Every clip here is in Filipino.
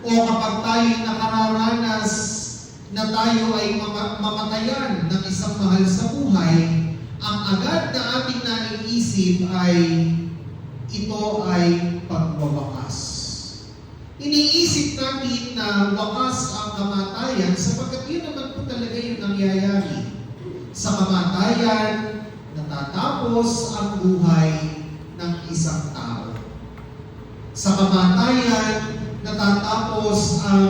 o kapag tayo'y nakararanas na tayo ay mamatayan ng isang mahal sa buhay, ang agad na ating naiisip ay ito ay pagwawakas. Iniisip natin na wakas ang kamatayan sapagkat yun naman po talaga yung nangyayari. Sa kamatayan, natatapos ang buhay ng isang tao. Sa kamatayan, natatapos ang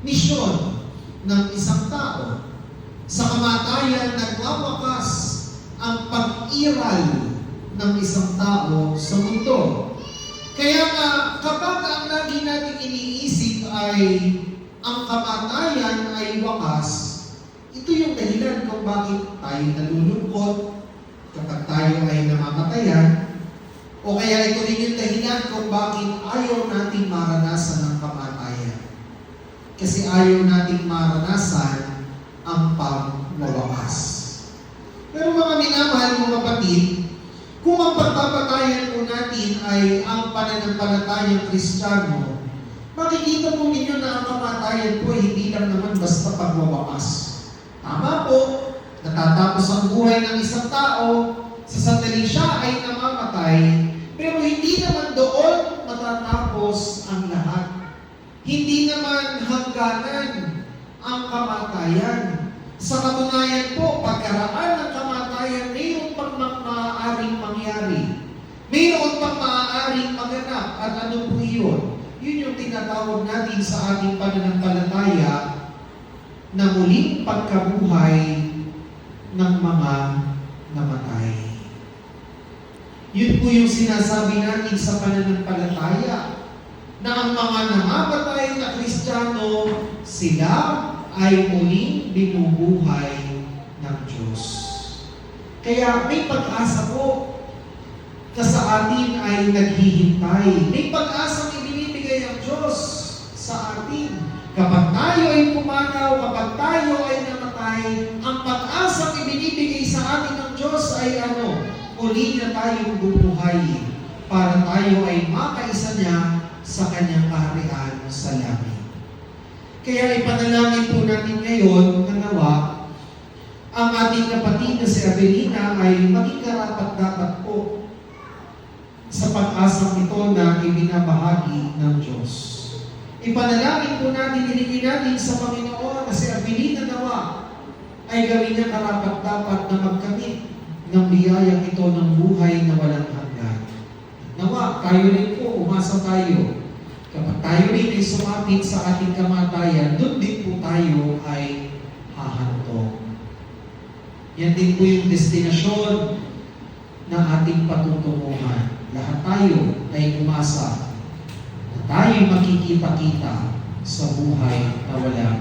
misyon ng isang tao. Sa kamatayan, nagwawakas ang pag-iral ng isang tao sa mundo. Kaya nga, kapag ang lagi natin iniisip ay ang kamatayan ay wakas, ito yung dahilan kung bakit tayo nalulungkot kapag tayo ay namamatayan, o kaya ito rin yung dahilan kung bakit ayaw nating maranasan ang kamatayan. Kasi ayaw nating maranasan ang pagwawakas. Pero mga minamahal mga kapatid, kung ang pagpapatayan po natin ay ang pananampalatayang Kristiyano, makikita po ninyo na ang kamatayan po hindi lang naman basta pagwawakas. Tama po, natatapos ang buhay ng isang tao, sa sandaling siya ay namamatay, pero hindi naman doon matatapos ang lahat. Hindi naman hangganan ang kamatayan. Sa katunayan po, pagkaraan ng kamatayan, mayroon pang maaaring mangyari. Mayroon pang maaaring maganap. At ano po yun? Yun yung tinatawag natin sa ating pananampalataya na muling pagkabuhay ng mga namatay. Yun po yung sinasabi natin sa pananampalataya na ang mga namamatay na Kristiyano, sila ay muling binubuhay ng Diyos. Kaya may pag-asa po na sa atin ay naghihintay. May pag-asang ibinibigay ang Diyos sa atin. Kapag tayo ay pumanaw, kapag tayo ay namatay, ang pag-asang ibinibigay sa atin ng Diyos ay ano? Muli na tayong bubuhayin para tayo ay makaisa niya sa kanyang kaharian sa langit. Kaya ipanalangin po natin ngayon na nawa ang ating kapatid na si Avelina ay maging karapat-dapat po sa pag-asang ito na ibinabahagi ng Diyos. Ipanalangin po natin, ilingin natin sa Panginoon na si Avelina nawa ay gawin niya karapat-dapat na magkamit ng biyayang ito ng buhay na walang hanggan. Nawa, tayo rin po, umasa tayo. Kapag tayo rin ay sumapit sa ating kamatayan, doon din po tayo ay hahantong. Yan din po yung destinasyon ng ating patutunguhan. Lahat tayo ay umasa na tayo makikita-kita sa buhay na walang